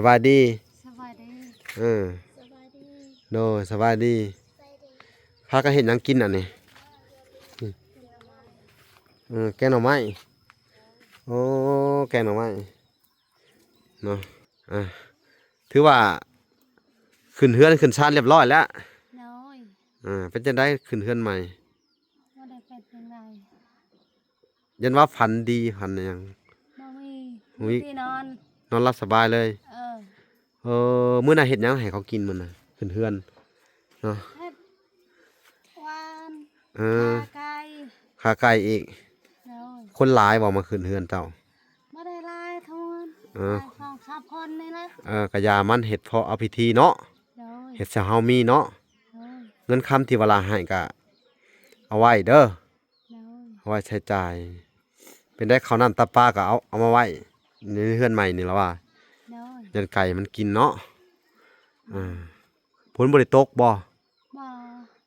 สบายดีสบายดีเออสบายดีโดสบายดีสบายดีพากันเห็นหยังกินอันนี้แกงหน่อไม้โอ้แกงหน่อไม้เนาะอ่ะถือว่าขึ้นเฮือนขึ้นชานเรียบร้อยแล้วน้อยเป็นจังได้ขึ้นเฮือนใหม่ว่าได้เป็นยังไงยันว่าฝันดีฝันหยังบ่มี อุ๊ย ที่นอน นอนหลับสบายเลยเออมื้อน่ะเฮ็ดหยังให้เขากินมื้อน่ะขึ้นเฮือนเนาะเฮ็ดหวาน เออ ขาไก่ขาไก่อีกน้อย คนหลายบ่มาขึ้นเฮือนเจ้าบ่ได้หลายทุนเออหลายสองสามคนนี่นะกะยามันเฮ็ดเพราะเอาพิธีเนาะน้อยเฮ็ดซะเฮามีเนาะน้อย เงินคำที่เวลาให้ก็เอาไว้เด้อน้อยเอาไว้ใช้จ่าย เป็นได้ข้าวน้ำตาปลาก็เอามาไว้ในเฮือนใหม่นี่แล้วว่าน้อยยันไก่มันกินเนาะฝนบ่ได้ตกบ่บ่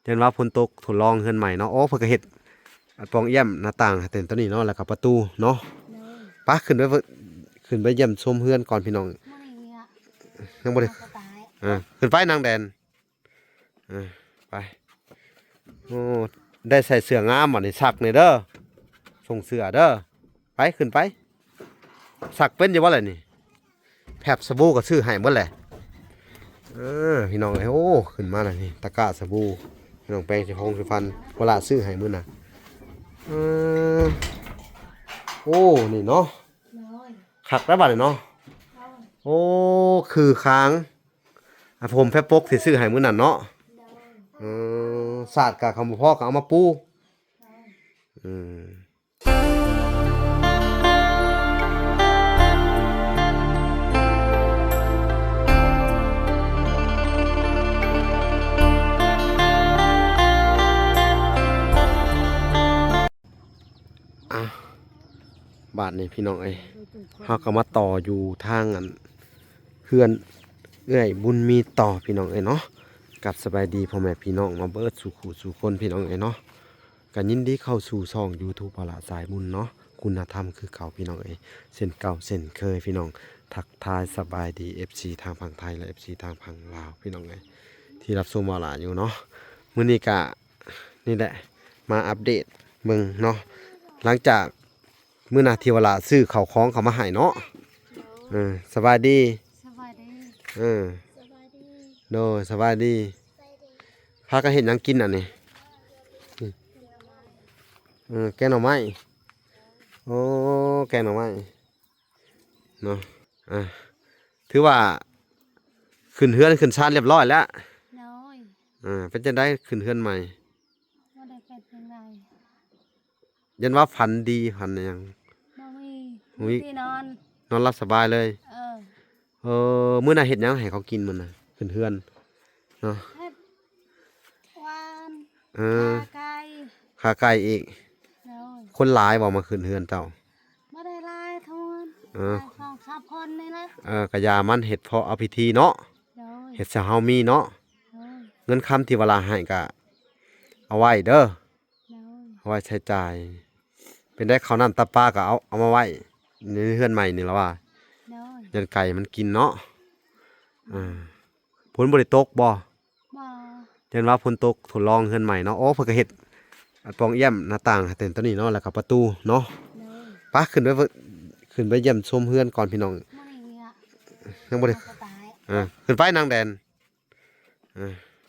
ยันว่าฝนตกทดลองเฮือนใหม่เนาะโอ้เพิ่นก็เฮ็ดปองเอี่ยมหน้าต่างให้เต็มตัวนี้เนาะแล้วก็ประตูเนาะน้อย ไปขึ้นไปเยี่ยมชมเฮือนก่อนพี่น้องมื้อนี้อ่ะยังบ่ได้ก็ตาย ขึ้นไปนางแดนไปโอ้ได้ใส่เสื้องามบ่นี่ซักนี่เด้อส่งเสื้อเด้อไปขึ้นไปซักเป็นอยู่บ่ล่ะนี่แผบสบู่ก็ซื้อให้หมดแหละพี่น้องโอ้ขึ้นมาแล้วนี่ตะกร้าสบู่พี่น้องแปรงสีฟันเวลาซื้อให้มื้อน่ะโอ้นี่เนาะน้อยคักแล้วบัดนี้เนาะน้อย โอ้คือค้างผมแพ้ปกที่ซื้อให้มื้อนั้นเนาะน้อยศาสตร์กับคำพ่อก็เอามาปูอืมบาทนี่พี่น้องเฮาก็มาต่ออยู่ทางอันเพื่อนบุญมีต่อพี่น้องเนาะกับสบายดีพ่อแม่พี่น้องมาเบิดสู่ขู่สู่คนพี่น้องเนาะกันยินดีเข้าสู่ช่อง YouTube พละสายบุญเนาะคุณธรรมคือเก่าพี่น้องเส้นเก่าเส้นเคยพี่น้องทักทายสบายดี FC ทางฝั่งไทยและ FC ทางฝั่งลาวพี่น้องที่รับชมมาหลายอยู่เนาะมื้อนี้ก็นี่แหละมาอัปเดตเบิ่งเนาะหลังจากมื้อนาทีเวลาซื้อข้าวของเขามาให้เนาะสบายดีสบายดีสบายดีโดสบายดีพากันเห็นหยังกินอันนี้แกงหน่อไม้โอ้แกงหน่อไม้เนาะถือว่าขึ้นเฮือนขึ้นชานเรียบร้อยแล้วน้อยเป็นจังได้ขึ้นเฮือนใหม่ว่าได้เป็นยังไงยันว่าฝันดีฝันหยังบ่มี อุ๊ย ที่นอน นอนหลับสบายเลย เออมื้อน่ะเฮ็ดหยังให้เขากินมื้อน่ะขึ้นเฮือนเนาะเฮ็ดหวาน เออ ขาไก่ ขาไก่อีกน้อย คนหลายบ่มาขึ้นเฮือนเจ้าบ่ได้หลายทุนหลายสองสามคนนี่นะกะยามันเฮ็ดเพราะเอาพิธีเนาะน้อยเฮ็ดซะเฮามีเนาะน้อย เงินคำที่เวลาให้ก็เอาไว้เด้อน้อย เอาไว้ใช้จ่าย เป็นได้ข้าวน้ำตาปลาก็เอามาไว้ในเฮือนใหม่นี่แล้วว่าน้อย ยันไก่มันกินเนาะฝนบ่ได้ตกบ่บ่ยันว่าฝนตกทดลองเฮือนใหม่เนาะโอ้เพิ่นก็เฮ็ดปองเอี่ยมหน้าต่างให้เต็มตัวนี้เนาะแล้วก็ประตูเนาะน้อย ไปขึ้นไปเยี่ยมชมเฮือนก่อนพี่น้อง มื้อนี้อ่ะยังบ่ได้ก็ตาย ขึ้นไปนางแดน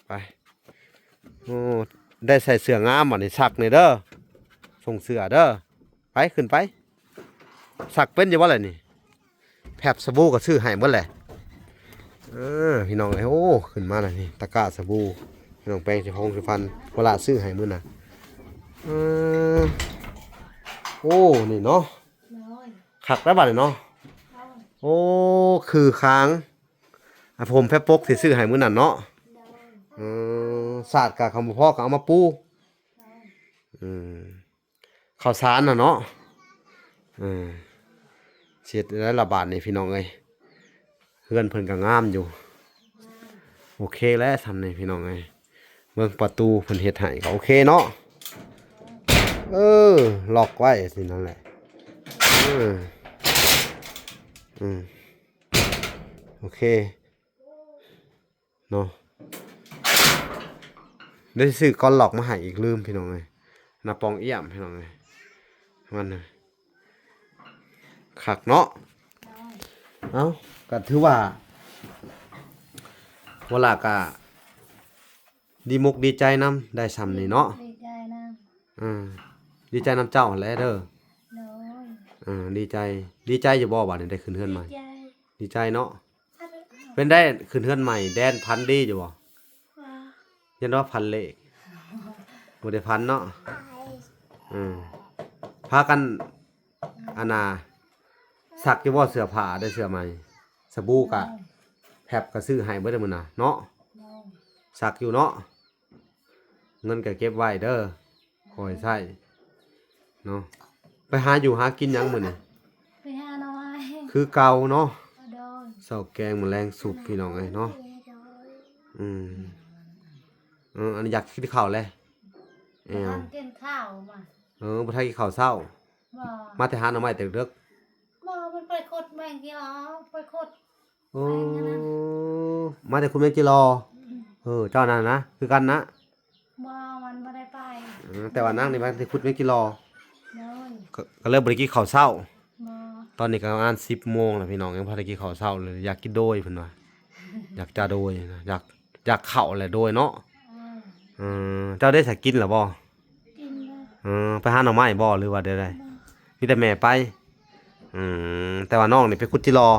ไปโอ้ได้ใส่เสื้องามบ่นี่ซักนี่เด้อส่งเสื้อเด้อไปขึ้นไปซักเป็นอยู่บ่ล่ะนี่แผบสบู่ก็ซื้อให้หมดแหละพี่น้องโอ้ขึ้นมาแล้วนี่ตะกร้าสบู่พี่น้องแปรงสีฟันเวลาซื้อให้มื้อน่ะโอ้นี่เนาะน้อย คักแล้วบัดนี้เนาะน้อย โอ้คือค้างผมแพ้ปกที่ซื้อให้มื้อนั้นเนาะน้อย ศาสตร์กับคำพ่อก็เอามาปูข้าวสารน่ะเนาะเสียดแล้วระบาดนี่พี่น้องเอ้ยเฮือนเพิ่นก็งามอยู่โอเคแล้วทำนี่พี่น้องเอ้ยเบิ่งประตูเพิ่นเฮ็ดให้ก็โอเคเนาะล็อกไว้สินั่นแหละโ โอเคเนาะได้ซื้อก้อนหลอกมาให้อีกลืมพี่น้องเอ้ยนาปองเอี่ยมพี่น้องเอ้ยมันน่ะคักเนาะเอ้าก็ถือว่าเวลากะดีมุกดีใจนำได้ซ้ำนี่เนาะ ดีใจนะ อืมดีใจนำเจ้าแหล้วเด้อ โดย ดีใจดีใจอยู่บ่บัดนี้ได้ขึ้นเฮือนใหม่ ใจ ดีใจเนาะเป็นได้ขึ้นเฮือนใหม่แดนพันดีอยู่บ่ ว่า ยันว่าพันเลขบ่ได้พันเนาะอืมพากันอานาสักอยู่บ่เสื้อผ้าได้เสื้อใหม่สบู่กะแผบก็ซื้อให้เบิดมื้อน่ะเนาะ โดย สักอยู่เนาะเงินก็เก็บไว้เด้อคอยใช้เนาะไปหาอยู่หากินหยังมื้อนี้ ไปหาหน่อย คือเก่าเนาะ โดย เสาแกงแมลงสุกพี่น้องเอ้ยเนาะอืมอันนี้อยากกินข้าวเลยเออ ทำกินข้าวมา บ่ทันกินข้าวเช้า บ่ มาแต่หาหน่อไม้แต่เด็ก บ่มันไปขุดแมงกี่ล้อไปขุด โอ้มาแต่คุณแม่จิรอเจ้านั่นนะคือกันนะ บ่มันบ่ได้ไป แต่ว่านั่งนี่มาแต่คุณแม่จิรอ โดย ก็เริ่มบ่ได้กินข้าวเช้า บ่ ตอนนี้ก็ประมาณ10 โมงแล้วพี่น้องยังบ่ได้กินข้าวเช้าเลยอยากกินโดยเพิ่นว่าอยากจะโดยนะอยากข้าวแหละโดยเนาะ เจ้าได้สักกินหรือบ่ กินเลย ไปหาหน่อไม้บ่หรือว่าได้ไดมีแต่แม่ไปแต่ว่าน้องนี่ไปขุดจิรอ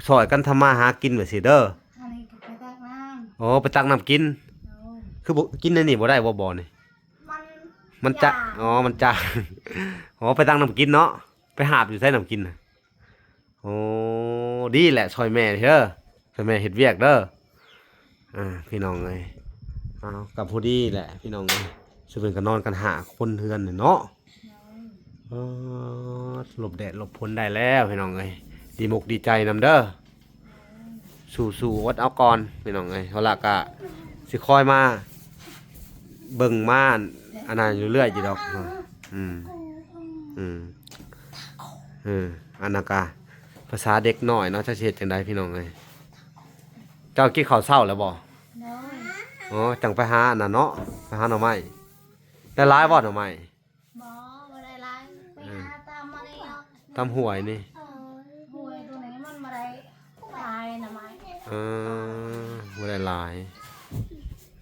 ซอยกันทำมาหากินว่าสิเด้อ อันนี้ก็ไปตักน้ โอ้ไปตักน้ำกิน ำโดย คือบ่กินในนี่บ่ได้บ่นี่ มันจะ ยาก มันจะ อ๋อไปตักน้ำกินเนาะไปหาบอยู่ใส่น้ำกินน่ะโอ้ดีแหละซอยแม่เด้อซอยแม่เฮ็ดเวียกเด้อพี่น้องเอ้ยเอากับผู้ดีแหละพี่น้องเอ้ยสิเพิ่นก็นอนกันหาคนเฮือนนี่เนาะ หลบแดดหลบฝนได้แล้วพี่น้องเอ้ยดีมกดีใจนำเด้อสู้ๆอดเอาก่อนพี่น้องเอ้ยเฮาละก็สิคอยมาเบิ่งมาอันนั้นอยู่เรื่อยอยู่ดอกอืมอันนั้นก็ภาษาเด็กน้อยเนาะจะเฮ็ดจังไดพี่น้องเอ้ยเจ้ากินข้าวเช้าแล้วบ่ โดย อ๋อจังไปหาอันนั้นเนาะไปหาหน่อไม้ได้หลายบ่หน่อไม้ บ่บ่ได้หลายไปหาตามมานี่เนาะ ตามห้วยนี่ หวยตัวนี้มันบ่ได้ตายนะไม้ บ่ได้หลาย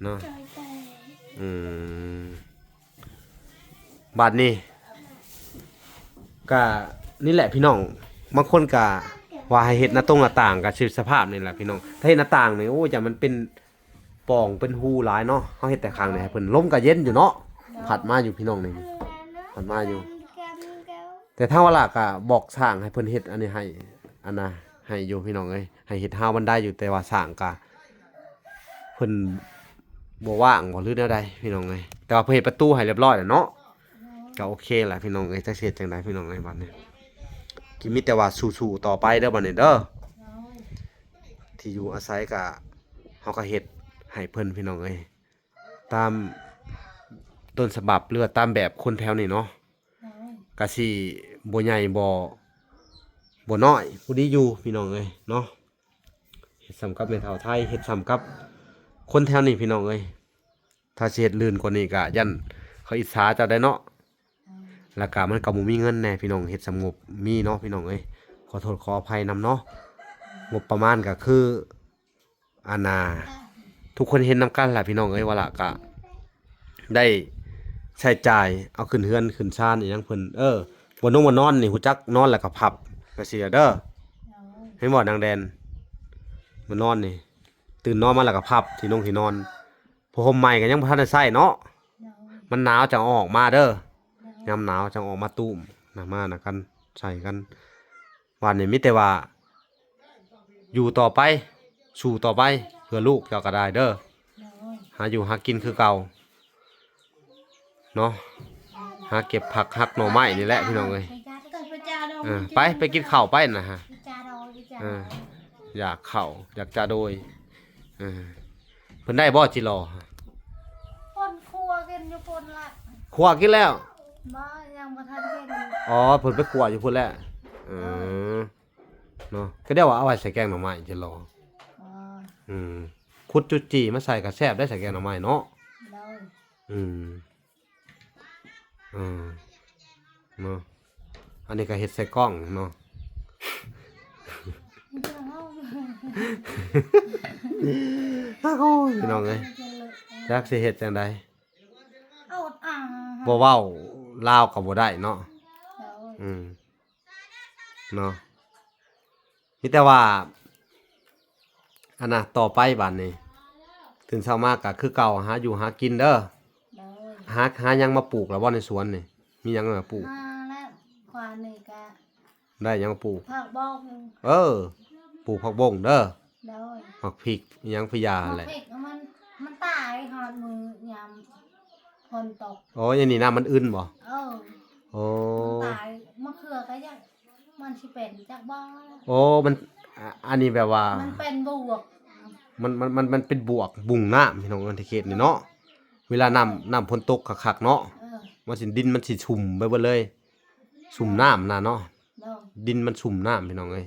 เนาะบัดนี้ก็นี่แหละพี่น้องบางคนก็ว่าให้เฮ็ดหน้าตรงหน้าต่างก็ชื่อสภาพนี่แหละพี่น้องถ้าเฮ็ดหน้าต่างนี่โอ้จะมันเป็นปล่องเป็นหูหลายเนาะเฮาเฮ็ดแต่ข้างนี่ให้เพิ่นลมก็เย็นอยู่เนาะผัดมาอยู่พี่น้องนี่ผัดมาอยู่ แต่ถ้าว่าล่ะก็บอกสร้างให้เพิ่นเฮ็ดอันนี้ให้อันน่ะให้อยู่พี่น้องเอ้ยให้เฮ็ดฮาวมันได้อยู่แต่ว่าสร้างก็เพิ่นบ่ว่างบ่หรือแนวใดพี่น้องเอ้ยแต่ว่าเพิ่นเฮ็ดประตูให้เรียบร้อยแล้วเนาะก็โอเคแหละพี่น้องเอ้ยจักสิเฮ็ดจังไดพี่น้องเอ้ยบัดนี้กิมีแต่ว่าสู้ๆต่อไปเด้อบัดนี้เด้อที่อยู่อาศัยก็เฮาก็เฮ็ดให้เพิ่นพี่น้องเอ้ยตามต้นฉบับหรือว่าตามแบบคนแถวนี้เนาะก็สิบ่ใหญ่บ่น้อยผู้ดีอยู่พี่น้องเอ้ยเนาะเฮ็ดสำกับแม่เฒ่าไทยเฮ็ดสำกับคนแถวนี้พี่น้องเอ้ยถ้าสิเฮ็ดลื่นกว่านี้ก็ยันเขาอิจฉาเจ้าได้เนาะแล้วก็มันก็บ่มีเงินแน่พี่น้องเฮ็ดสำงบมีเนาะพี่น้องเอ้ยขอโทษขออภัยนำเนาะงบประมาณก็คืออาณาทุกคนเห็นนำกันแหละพี่น้องเอ้ยว่าละก็ได้ใช้จ่ายเอาขึ้นเฮือนขึ้นชานอีหยังเพิ่นบ่นอนนี่ฮู้จักนอนแล้วก็พับก็สิเด้อให้หมอนางแดนมานอนนี่ตื่นนอนมาแล้วก็พับที่นอนผ้าห่มใหม่ก็ยังบ่ทันได้ใช้เนาะมันหนาวจังเอาออกมาเด้อยามหนาวจังออกมาตุ้มมานะกันใส่กันวันนี้มีแต่ว่าอยู่ต่อไปสู้ต่อไปเพื่อลูกเจ้าก็ได้เด้อหาอยู่หากินคือเก่าเนาะหาเก็บผักหักหน่อไม้นี่แหละพี่น้องเอ้ยไปกินข้าวไปนะฮะอยากข้าวอยากจะโดยเพิ่นได้บ่จิรอ คนครัวกินอยู่คนละ ขัวกินแล้ว บ่ยังบ่ทันกิน อ๋อเพิ่นไปขัวอยู่พุ่นแล้ว เนาะก็เรียกว่าเอาไว้ใส่แกงหน่อไม้จะรอ อ๋อ อืมขุดจุจีมาใส่กับแซ่บได้ใส่แกงหน่อไม้เนาะ โดย อืมเนาะอันนี้ก็เฮ็ดใส่กล้องเนาะ มันจะเฮา พี่น้องเอ้ยจักสิเฮ็ดจังได๋ เอาอ่าง บ่เว้าลาวก็บ่ได้เนาะ โดย อืมเนาะมีแต่ว่าอันน่ะต่อไปบัดนี้ถึงเช้ามาก็คือเก่าหาอยู่หากินเด้อ โดย หาหยังมาปลูกแล้วบ่ในสวนนี่มีหยังมาปลูก แล้วควานนี่ก็ ได้หยังมาปลูก ผักบอก ปลูกผักบงเด้อ โดย ผักพริกอิหยังพะยา พอ แหละ พริกมันตายหอดมือยามฝนตก อ๋ออันนี้น้ำมันอึนบ่ เออ โอ้ มันตายมะเขือก็ยังมันสิเป็นจากบ้า โอ้มันอันนี้แบบว่า มันเป็นบวก มันเป็นบวกบุ่งน้ำพี่น้องอันที่เขตนี่เนาะเวลาน้ำฝนตกคักๆเนาะ เออ มันสิดินมันสิชุ่มไปเบิดเลยชุ่มน้ำน่ะเนาะ โดย ดินมันชุ่มน้ำพี่น้องเอ้ย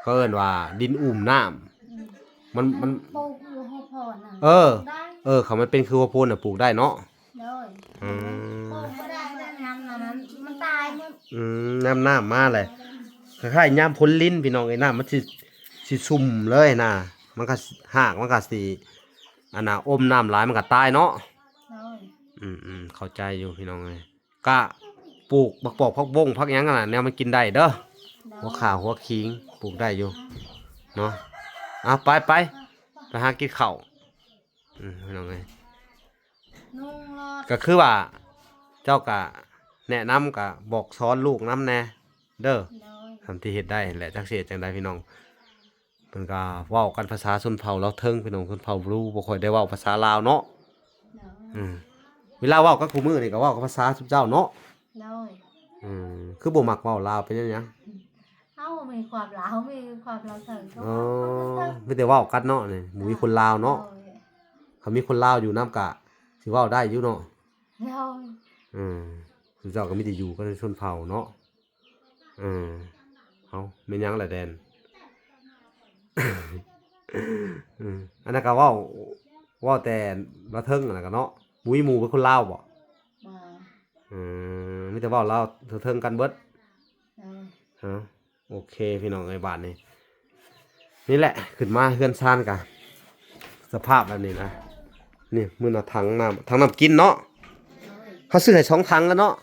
เขาเอิ้นว่าดินอุ่มน้ำ อืม มัน ปลูกอยู่หัวพอน่ะ เออเขามันเป็นคือว่าโพนน่ะปลูกได้เนาะ โดย อืม ปลูกไม่ได้แต่น้ำนั้นมันตายมัน น้ำมาเลยคล้ายๆย่ำพ้นลิ้นพี่น้องไอ้น้ำมันสิซุ่มเลยนะมันก็หากมันก็สิอันน่ะอมน้ำหลายมันก็ตายเนาะ โดย เข้าใจอยู่พี่น้องเลยก็ปลูกบักปอกพักบงพักหยังกันน่ะแนวมันกินได้เด้อหัวข่าหัวขิงปลูกได้อยู่เนาะไปหากินข้าวพี่น้องเลย นุ่งรอด ก็คือว่าเจ้าก็แนะนำก็บอกสอนลูกน้ำแน่เด้อ โดย ทำที่เฮ็ดได้แหละจักสิเฮ็ดจังไดพี่น้องเพิ่นก็เว้ากันภาษาชนเผ่าเราเทิงพี่น้องชนเผ่ารู้บ่ค่อยได้เว้าภาษาลาวเนาะ โดย เวลาเว้ากับคู่มือนี่ก็เว้ากับภาษาซุเจ้าเนาะ โดย คือบ่มักเว้าลาวเป็นหยัง เอ้ามีความหลาวมีความเราเถิงเขา อ๋อมีแต่เว้ากันเนาะนี่หมู่มีคนลาวเนาะเขามีคนลาวอยู่นำกะสิเว้าได้อยู่เนาะ โดย ซุเจ้าก็มีแต่อยู่กันในชนเผ่าเนาะเฮาแม่นหยังล่ะแดน อันนั้นก็เว้าแต่ละเทิงนั่นก็เนาะมุ้ยหมู่เป็นคนลาวบ่ มา มีแต่เว้าลาวเทิงกันเบิด โดย ฮะโอเคพี่น้องไอ้บาทนี่นี่แหละขึ้นมาเฮือนซ่านกะสภาพแบบนี้นะนี่มื้อน่ะถังน้ำกินเนาะ โดย เขาซื้อให้2ถังกันเนาะ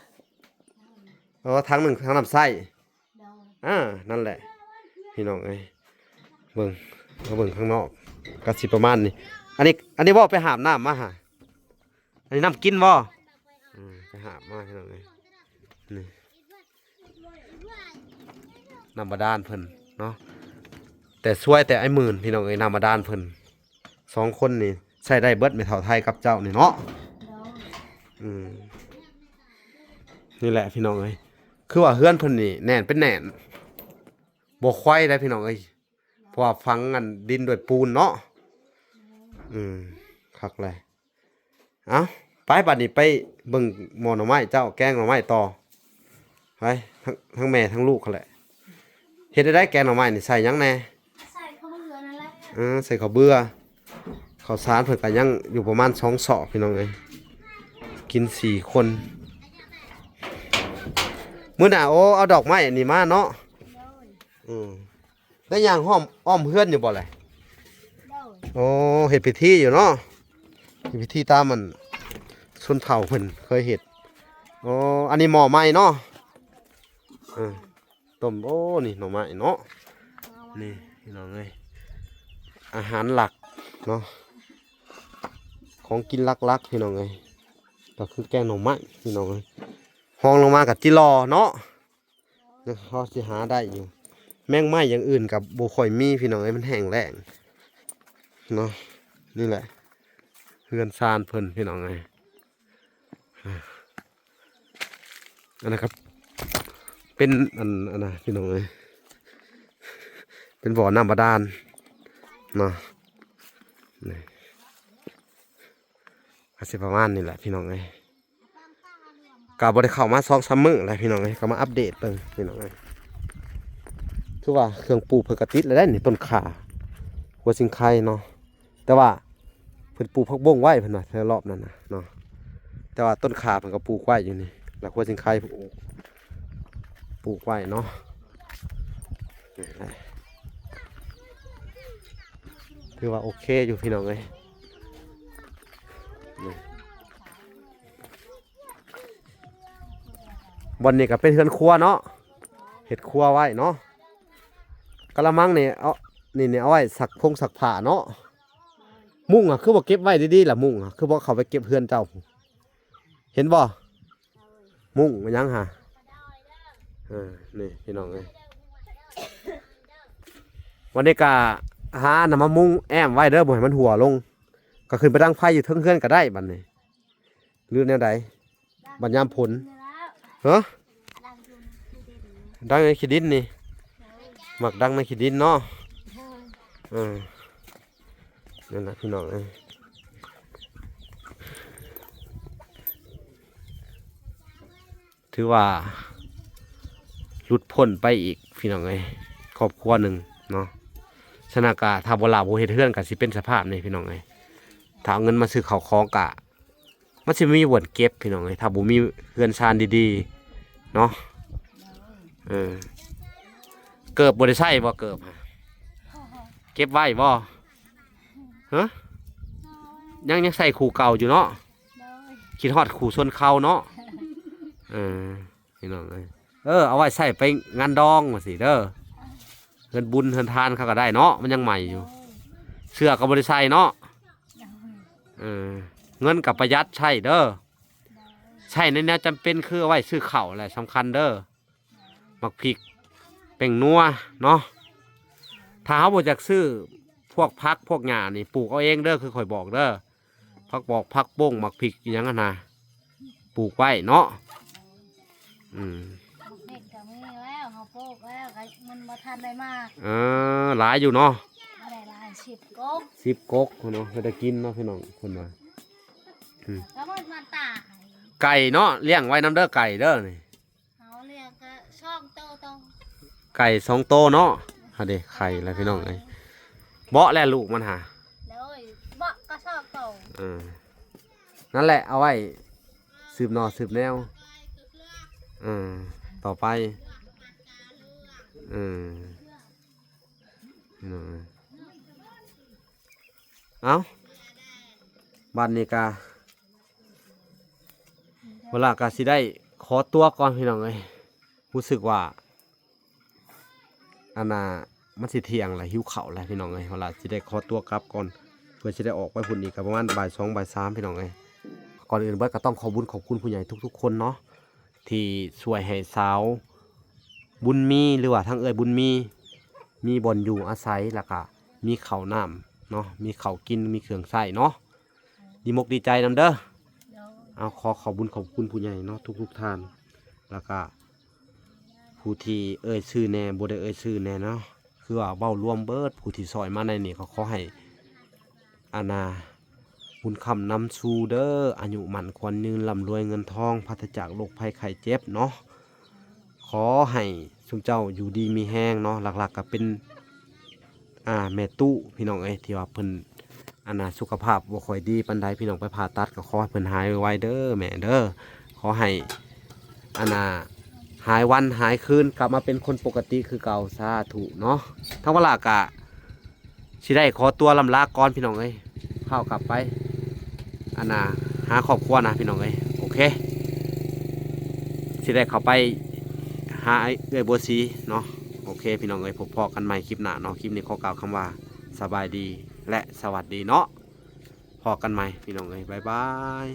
ถังหนึงถังน้ำใส้ โดย นั่นแหละพี่น้องเอ้ยเบิ่งมาเบิ่งข้างนอกก็สิประมาณนี้อันนี้บ่ไปหาบน้ำมาหาอันนี้น้ำกินบ่ไปหาบมาพี่น้องเอ้ยนี่น้ำบาดาลเพิ่นเนาะแต่ช่วยแต่ไอ้หมื่นพี่น้องเอ้ยน้ำบาดาลเพิ่น2คนนี่ใช้ได้เบิดไม่เท่าไทยกับเจ้านี่เนาะ โดย นี่แหละพี่น้องเอ้ยคือว่าเฮือนเพิ่นนี่แน่นเป็นแน่นบ่ควายได้พี่น้องเอ้ยเพราะว่าฝังกันดินด้วยปูนเนาะคักเลยไปบัดนี้ไปเบิ่งหม้อหน่อไม้เจ้าแกงหน่อไม้ต่อไปทั้งแม่ทั้งลูกเขาแหละเฮ็ดได้แกงหน่อไม้นี่ใส่หยังแน่ ใส่ข้าวเบื่อนั่นแหละ ใส่ข้าวเบื่อข้าวสารเพิ่นก็ยังอยู่ประมาณ2 ศอกพี่น้องเอ้ยกิน4 คนมื้อหน้าเอาดอกไม้อันนี้มาเนาะ โดย ได้ย่างอ้อมเฮือนอยู่บ่แหละ โดย เฮ็ดพิธีอยู่เนาะเฮ็ดพิธีตามมันชนเผ่าเพิ่นเคยเฮ็ดอันนี้หม้อไม้เนาะต้มนี่หน่อไม้เนาะนี่พี่น้องเอ้ยอาหารหลักเนาะของกินหลักๆพี่น้องเอ้ยก็คือแกงหน่อไม้พี่น้องเอ้ยห้องลงมากับจิรอเนาะพอสิหาได้อยู่แมงไม้อย่างอื่นกับบ่ค่อยมีพี่น้องเอ้ยมันแห้งแล้งเนาะนี่แหละเฮือนซานเพิ่นพี่น้องเอ้ยอันนั้นครับเป็นอันน่ะพี่น้องเอ้ยเป็นบ่อน้ำบาดาลเนาะนี่ก็สิประมาณนี้แหละพี่น้องเอ้ยก็บ่ได้เข้ามา2-3 มื้อแล้วพี่น้องเอ้ยก็มาอัปเดตเบิ่งพี่น้องเอ้ย คือว่าเครื่องปลูกเพิ่นก็ติดแล้วได้นี่ต้นข่าหัวสิงไข่เนาะแต่ว่าเพิ่นปลูกผักบงไว้เพิ่นว่าแต่รอบนั้นน่ะเนาะแต่ว่าต้นข่าเพิ่นก็ปลูกไว้อยู่นี่แล้วหัวสิงไข่ปลูกไว้เนาะถือว่าโอเคอยู่พี่น้องเอ้ยวันนี้ก็เป็นเฮือนครัวเนาะเฮ็ดครัวไว้เนาะกะละมังนี่เอานี่เอาไว้สักผ้าเนาะมุ้งอ่ะคือบ่เก็บไว้ดีๆล่ะมุ้งอ่ะคือบ่เข้าไปเก็บเฮือนเจ้าเห็นบ่มุ้งมันยังหานี่พี่น้องเอ้ยวันนี้ก็หาน้ำมามุ้งแอมไว้เด้อบ่ให้มันหัวลงก็ขึ้นไปตั้งไฟอยู่เทิงเฮือนก็ได้บัดนี้หรือแนวใดบัดยามฝนฮะดังในขี้ดินนี่หมักดังในขี้ดินเนาะนั่นแหละพี่น้องถือว่าหลุดพ้นไปอีกพี่น้องครอบครัวหนึ่งเนาะชนากาถ้าบ่ลาบ่เฮ็ดเฮือนก็สิเป็นสภาพนี่พี่น้องถ้าเอาเงินมาซื้อข้าวของกะมันสิมีบ่อนเก็บพี่น้องถ้าบ่มีเฮือนชานดีๆเนาะเกิบบ่ได้ใช้บ่เกิบเก็บไว้บ่ฮะยังใส่ขู่เก่าอยู่เนาะคิดฮอดขู่ส่วนเข่าเนาะพี่น้องเอาไว้ใส่ไปงานดองมาสิเด้อเฮือนบุญเฮือนทานเขาก็ได้เนาะมันยังใหม่อยู่เสื้อก็บ่ได้ใส่เนาะเงินกับประหยัดใช่เด้อใช่ในแนวจำเป็นคือเอาไว้ซื้อข้าวแหละสำคัญเด้อมักพริกเป่งนัวเนาะถ้าเขาบ่จากซื้อพวกพักพวกหญ้านี่ปลูกเอาเองเด้อคือข่อยบอกเด้อพักบอกพักบ้งมักพริกอย่างนั้นนะปลูกไว้เนาะเด็กก็มีแล้วเขาปลูกแล้วมันบ่ทันได้มากหลายอยู่เนาะได้หลาย10 กกเนาะได้กินเนาะพี่น้องคนว่าแล้วมันมาตายไก่เนาะเลี้ยงไว้น้ำเด้อไก่เด้อนี่เขาเลี้ยงก็ช่องโตไก่2 โตเนาะฮะเด้ไข่แล้วพี่น้องเบาะแล้วลูกมันหาแล้วเบาะก็ช่องโตนั่นแหละเอาไว้สืบหน่อสืบแนวต่อไปเอาบ้านนี้กาเวลากาสิได้ขอตัวก่อนพี่น้องรู้สึกว่ามันสิเที่ยงแหละหิวเข่าแหละพี่น้องเวลาสิได้ขอตัวกลับก่อนเพื่อสิได้ออกไปพุ่นอีกประมาณบ่าย 2 บ่าย 3พี่น้องก่อนอื่นเบิดก็ต้องขอบคุณผู้ใหญ่ทุกๆคนเนาะที่ช่วยให้สาวบุญมีหรือว่าทั้งบุญมีบ่อนอยู่อาศัยแล้วก็มีข้าวน้ำเนาะมีข้าวกินมีเครื่องใส่เนาะดีมกดีใจนำเด้อเอาขอบคุณผู้ใหญ่เนาะทุกท่านแล้วก็ผู้ที่ชื่อแน่บ่ได้ชื่อแน่เนาะคือว่าเว้ารวมเบิดผู้ที่ซอยมาในนี่ก็ขอให้บุญคำนำสู่เด้ออายุมั่นขวัญยืนร่ำรวยเงินทองปราศจากโรคภัยไข้เจ็บเนาะขอให้สุเจ้าอยู่ดีมีแห้งเนาะหลักๆก็เป็นแม่ตู้พี่น้องที่ว่าเพิ่นสุขภาพบ่ค่อยดีปานใดพี่น้องไปผ่าตัดก็ขอให้เพิ่นหายไวเด้อแม่เด้อขอให้หายวันหายคืนกลับมาเป็นคนปกติคือเก่าสาธุเนาะทั้งเวลากะสิได้ขอตัวลำลาก่อนพี่น้องเข้ากลับไปหาครอบครัวนะพี่น้องโอเคสิได้เข้าไปหาบัวสีเนาะโอเคพี่น้องพบพอกันใหม่คลิปหน้าเนาะคลิปนี้ขอกล่าวคำว่าสบายดีและสวัสดีเนาะพอกันใหม่พี่น้องบ๊ายบาย